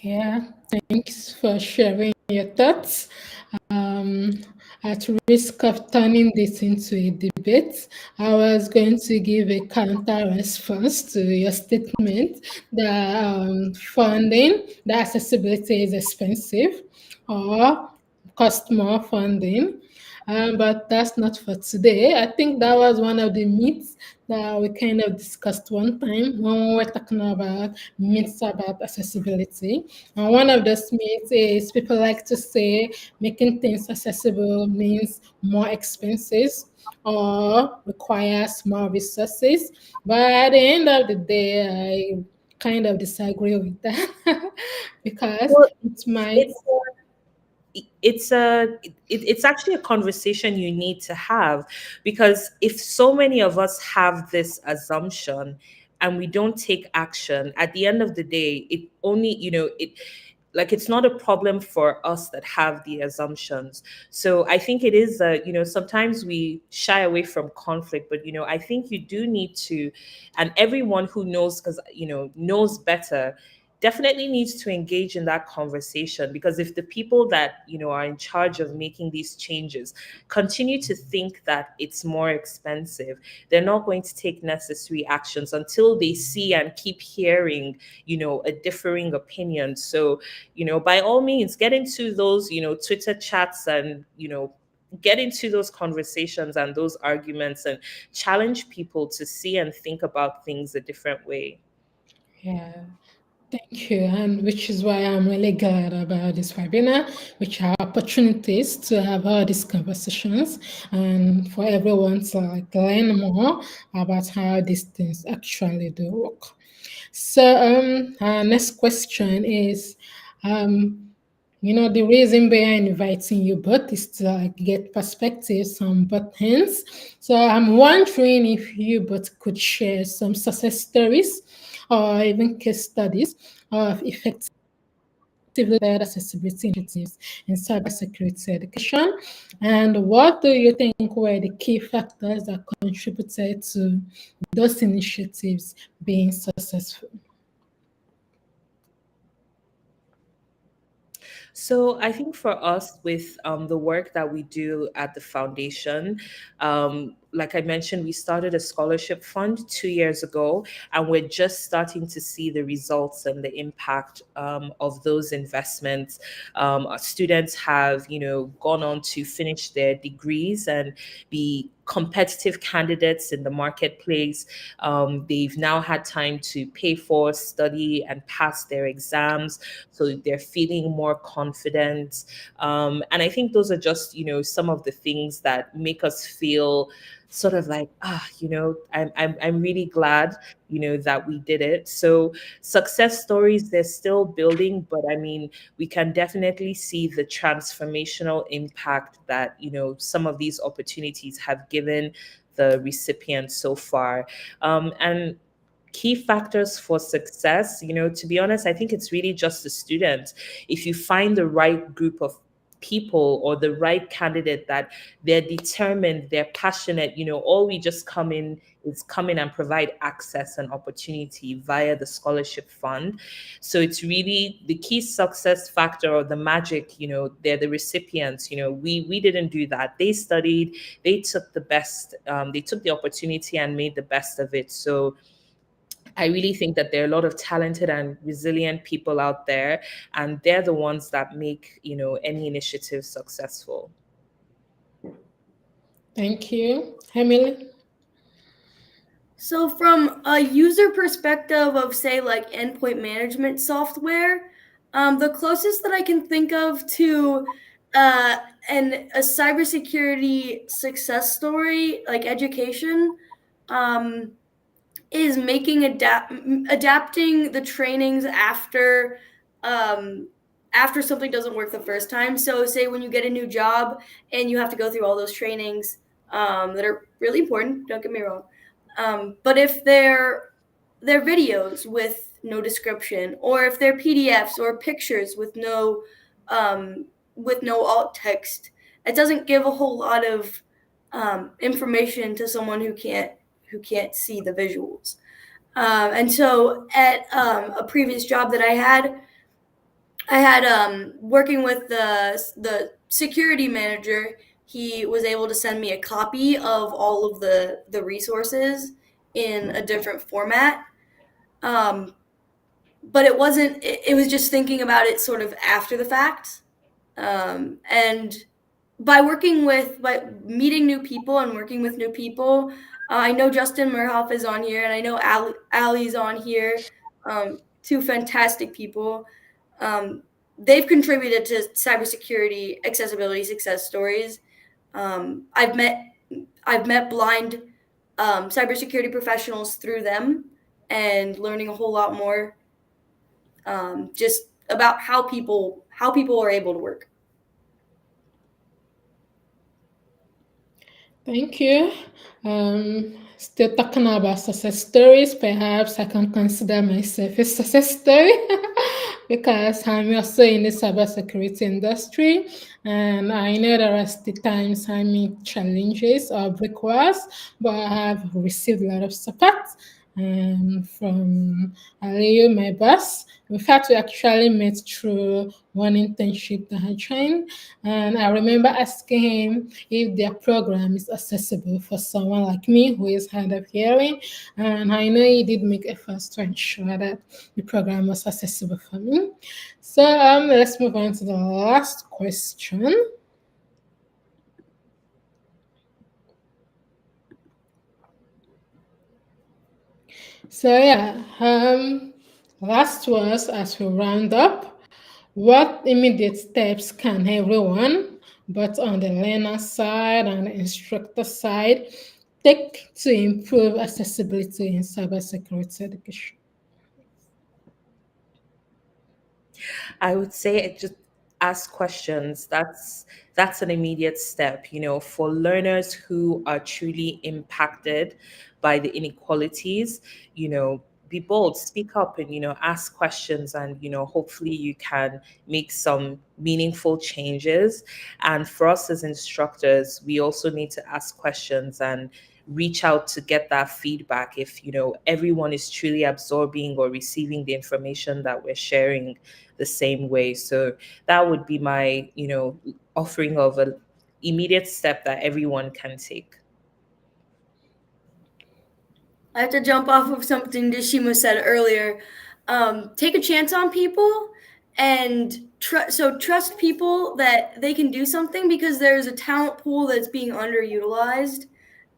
Yeah, thanks for sharing your thoughts. Um, at risk of turning this into a debate, I was going to give a counter response to your statement that funding, the accessibility is expensive or cost more funding. But that's not for today. I think that was one of the myths that we kind of discussed one time when we were talking about myths about accessibility. And one of those myths is people like to say making things accessible means more expenses or requires more resources. But at the end of the day, I kind of disagree with that because Well, it might. it's it's actually a conversation you need to have, because if so many of us have this assumption and we don't take action, at the end of the day, it only, it, like, it's not a problem for us that have the assumptions. So I think it is, sometimes we shy away from conflict, but I think you do need to, and everyone who knows, because knows better, definitely needs to engage in that conversation. Because if the people that are in charge of making these changes continue to think that it's more expensive, they're not going to take necessary actions until they see and keep hearing a differing opinion. So by all means, get into those Twitter chats, and get into those conversations and those arguments, and challenge people to see and think about things a different way. Yeah. Thank you, and which is why I'm really glad about this webinar, which are opportunities to have all these conversations and for everyone to learn more about how these things actually do work. So, our next question is, the reason behind inviting you both is to get perspectives on both ends. So I'm wondering if you both could share some success stories or even case studies of effectively led accessibility initiatives in cybersecurity education. And what do you think were the key factors that contributed to those initiatives being successful? So I think for us, with the work that we do at the foundation, like I mentioned, we started a scholarship fund 2 years ago, and we're just starting to see the results and the impact of those investments. Our students have, gone on to finish their degrees and be competitive candidates in the marketplace. They've now had time to pay for, study, and pass their exams, so they're feeling more confident. And I think those are just, some of the things that make us feel sort of like, I'm really glad, that we did it. So success stories, they're still building, but I mean, we can definitely see the transformational impact that, some of these opportunities have given the recipients so far. And key factors for success, to be honest, I think it's really just the student. If you find the right group of people, or the right candidate, that they're determined, they're passionate, all we just come in is come in and provide access and opportunity via the scholarship fund. So it's really the key success factor, or the magic, they're the recipients. We didn't do that. They studied, they took the best, they took the opportunity and made the best of it. So I really think that there are a lot of talented and resilient people out there, and they're the ones that make, any initiative successful. Thank you. Emily? So, from a user perspective of, say, like endpoint management software, the closest that I can think of to uh, a cybersecurity success story, like education, um, is adapting the trainings um, after something doesn't work the first time. So, say when you get a new job and you have to go through all those trainings that are really important. Don't get me wrong. But if they're videos with no description, or if they're PDFs or pictures with no alt text, it doesn't give a whole lot of information to someone who can't see the visuals. And so at a previous job that I had working with the security manager. He was able to send me a copy of all of the resources in a different format. Um, but it wasn't. It was just thinking about it sort of after the fact. And by meeting new people and working with new people, I know Justin Murhoff is on here, and I know Ali's on here. Two fantastic people. Um, they've contributed to cybersecurity accessibility success stories. Um, I've met I've met blind cybersecurity professionals through them, and learning a whole lot more just about how people are able to work. Thank you. Still talking about success stories, perhaps I can consider myself a success story because I'm also in the cybersecurity industry, and I know there are still times I meet challenges or breakthroughs, but I have received a lot of support from Aliyu, my boss. In fact, we actually met through one internship that I joined, and I remember asking him if their program is accessible for someone like me who is hard of hearing, and I know he did make efforts to ensure that the program was accessible for me. So let's move on to the last question. So yeah, last was as we round up, what immediate steps can everyone, but on the learner side and the instructor side, take to improve accessibility in cybersecurity education? I would say it just ask questions. That's an immediate step, for learners who are truly impacted by the inequalities, be bold, speak up and ask questions, and hopefully you can make some meaningful changes. And for us as instructors, we also need to ask questions and reach out to get that feedback if everyone is truly absorbing or receiving the information that we're sharing the same way. So that would be my, offering of an immediate step that everyone can take. I have to jump off of something Dishima said earlier. Take a chance on people and trust people that they can do something because there's a talent pool that's being underutilized.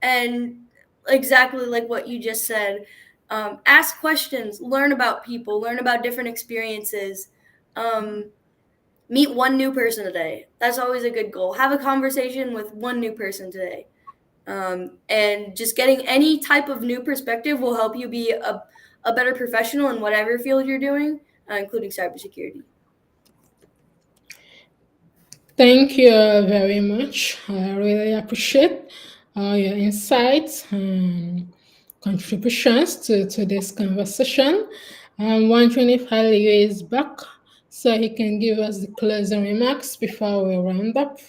And exactly like what you just said, ask questions, learn about people, learn about different experiences. Um, Meet one new person today. That's always a good goal. Have a conversation with one new person today. And just getting any type of new perspective will help you be a better professional in whatever field you're doing, including cybersecurity. Thank you very much. I really appreciate your insights and contributions to this conversation. I'm wondering if Ali is back so he can give us the closing remarks before we round up.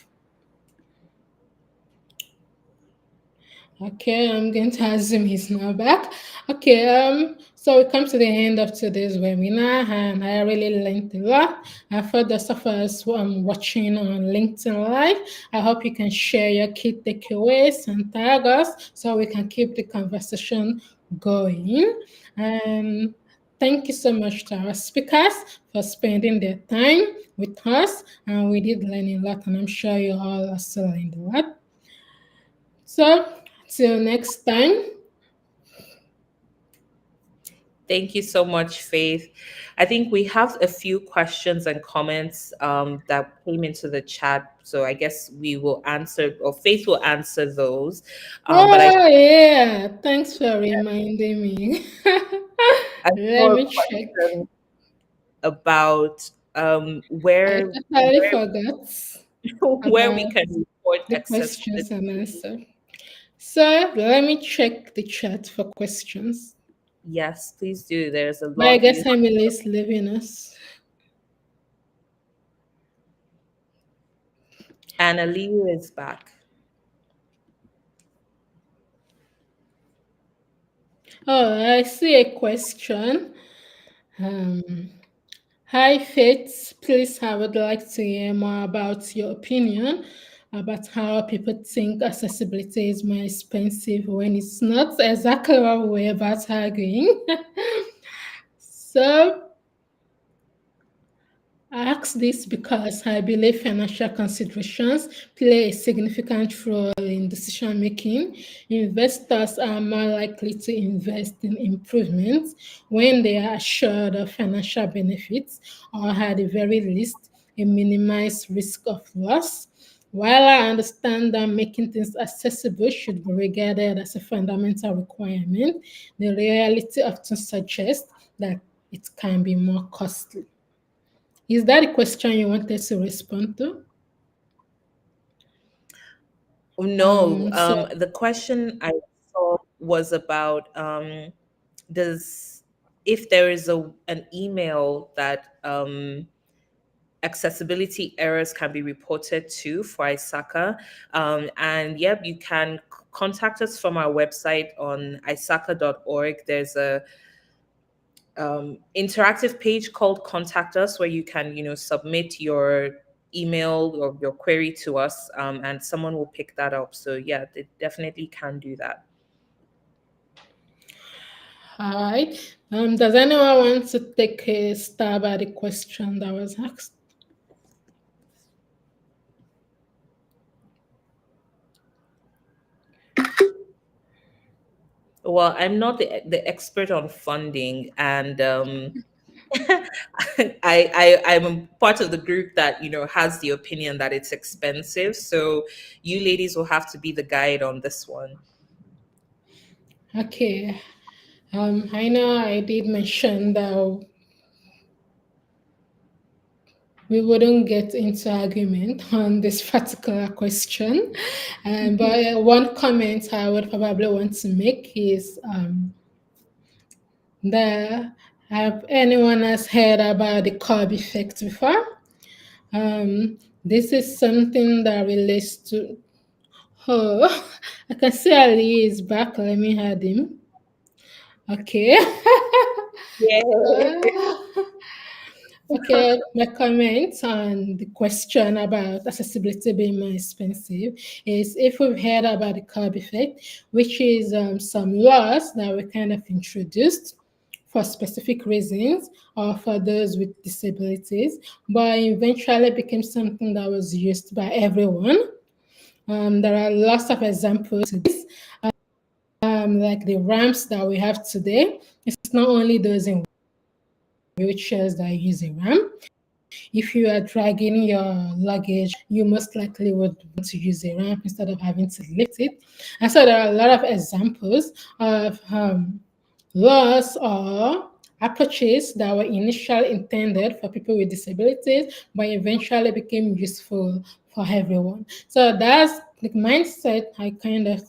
Okay, I'm going to assume he's now back. Okay, so we come to the end of today's webinar, and I really learned a lot. And for those of us who are watching on LinkedIn Live, I hope you can share your key takeaways and tag us so we can keep the conversation going. And thank you so much to our speakers for spending their time with us. And we did learn a lot, and I'm sure you all also learned a lot. So, till next time. Thank you so much, Faith. I think we have a few questions and comments that came into the chat. So I guess we will answer, or Faith will answer those. But Oh, yeah. Thanks for reminding me. I Let saw a me check. question about I where totally forgot where we about can report the questions and accessibility. answer. So, let me check the chat for questions. Yes, please do. There's a But I lot. guess Emily is leaving us. Anna Liu is back. Oh, I see a question. Um, Hi, Faith. Please, I would like to hear more about your opinion about how people think accessibility is more expensive when it's not exactly what we're about arguing. So, I ask this because I believe financial considerations play a significant role in decision making. Investors are more likely to invest in improvements when they are assured of financial benefits or, at the very least, a minimized risk of loss. While I understand that making things accessible should be regarded as a fundamental requirement, the reality often suggests that it can be more costly. Is that a question you wanted to respond to? No, So the question I saw was about does if there is an email that accessibility errors can be reported to for ISACA. And yep, you can contact us from our website on isaca.org. There's a interactive page called Contact Us where you can, submit your email or your query to us, and someone will pick that up. So yeah, they definitely can do that. all right. Does anyone want to take a stab at the question that was asked? Well, I'm not the expert on funding, and I'm part of the group that has the opinion that it's expensive. So you ladies will have to be the guide on this one. Okay. I know I did mention that we wouldn't get into argument on this particular question. But one comment I would probably want to make is that have anyone has heard about the curb effect before? This is something that relates to. Oh, I can see Ali is back. Let me add him. Okay. Yeah. Uh, Okay, my comment on the question about accessibility being more expensive is if we've heard about the curb effect, which is some laws that were kind of introduced for specific reasons or for those with disabilities, but eventually became something that was used by everyone. There are lots of examples to this, like the ramps that we have today. It's not only those in wheelchairs that use a ramp. If you are dragging your luggage, you most likely would want to use a ramp instead of having to lift it. And so there are a lot of examples of laws or approaches that were initially intended for people with disabilities, but eventually became useful for everyone. So that's the mindset I kind of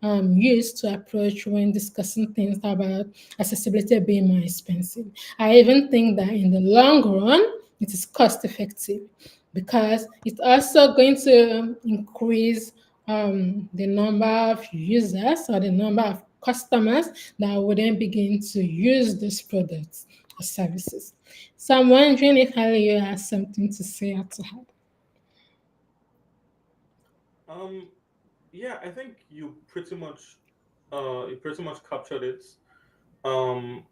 used to approach when discussing things about accessibility being more expensive. I even think that in the long run, it is cost effective because it's also going to increase the number of users or the number of customers that would then begin to use these products or services. So I'm wondering if Ali, you has something to say or to add. Um, yeah, I think you pretty much captured it. Um,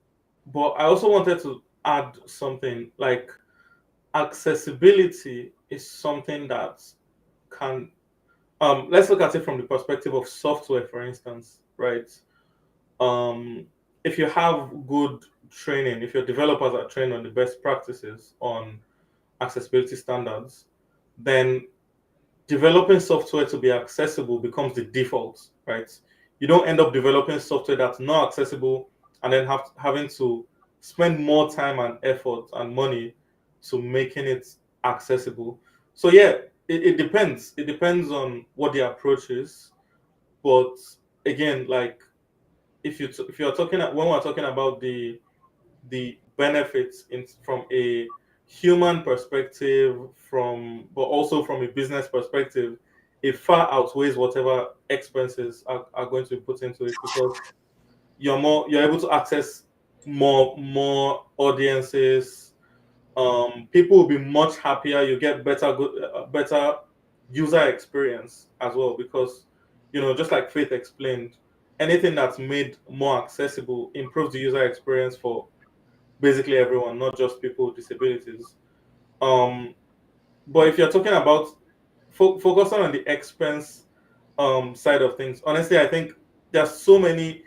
but I also wanted to add something like accessibility is something that can let's look at it from the perspective of software, for instance, right? Um, if you have good training, if your developers are trained on the best practices on accessibility standards, then developing software to be accessible becomes the default, right? You don't end up developing software that's not accessible and then having to spend more time and effort and money to making it accessible. So yeah, it depends. It depends on what the approach is. But again, like if you're talking when we're talking about the benefits from a human perspective, from but also from a business perspective, it far outweighs whatever expenses are going to be put into it because you're able to access more audiences. People will be much happier. You get better user experience as well because just like Faith explained, anything that's made more accessible improves the user experience for basically everyone, not just people with disabilities. Um, but if you're talking about focusing on the expense side of things, honestly, I think there's so many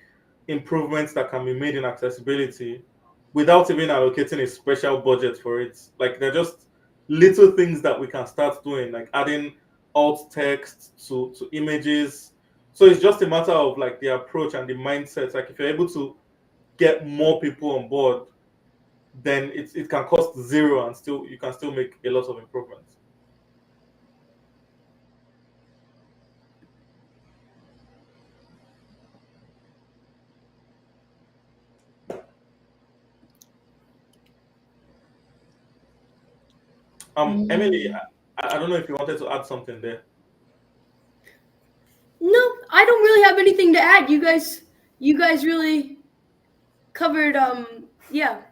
improvements that can be made in accessibility without even allocating a special budget for it. Like they're just little things that we can start doing, like adding alt text to images. So it's just a matter of like the approach and the mindset. Like if you're able to get more people on board, then it can cost zero and still you can still make a lot of improvements. Emily, Mm, I don't know if you wanted to add something there. No, I don't really have anything to add. You guys really covered. Yeah.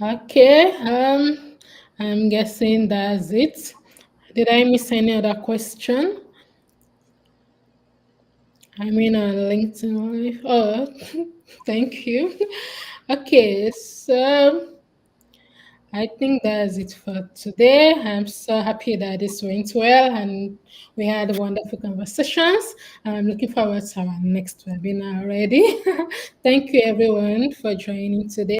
okay. I'm guessing that's it. Did I miss any other question? I mean, on LinkedIn Live. Oh, thank you. Okay, so I think that's it for today. I'm so happy that this went well and we had wonderful conversations. I'm looking forward to our next webinar already. Thank you, everyone, for joining today.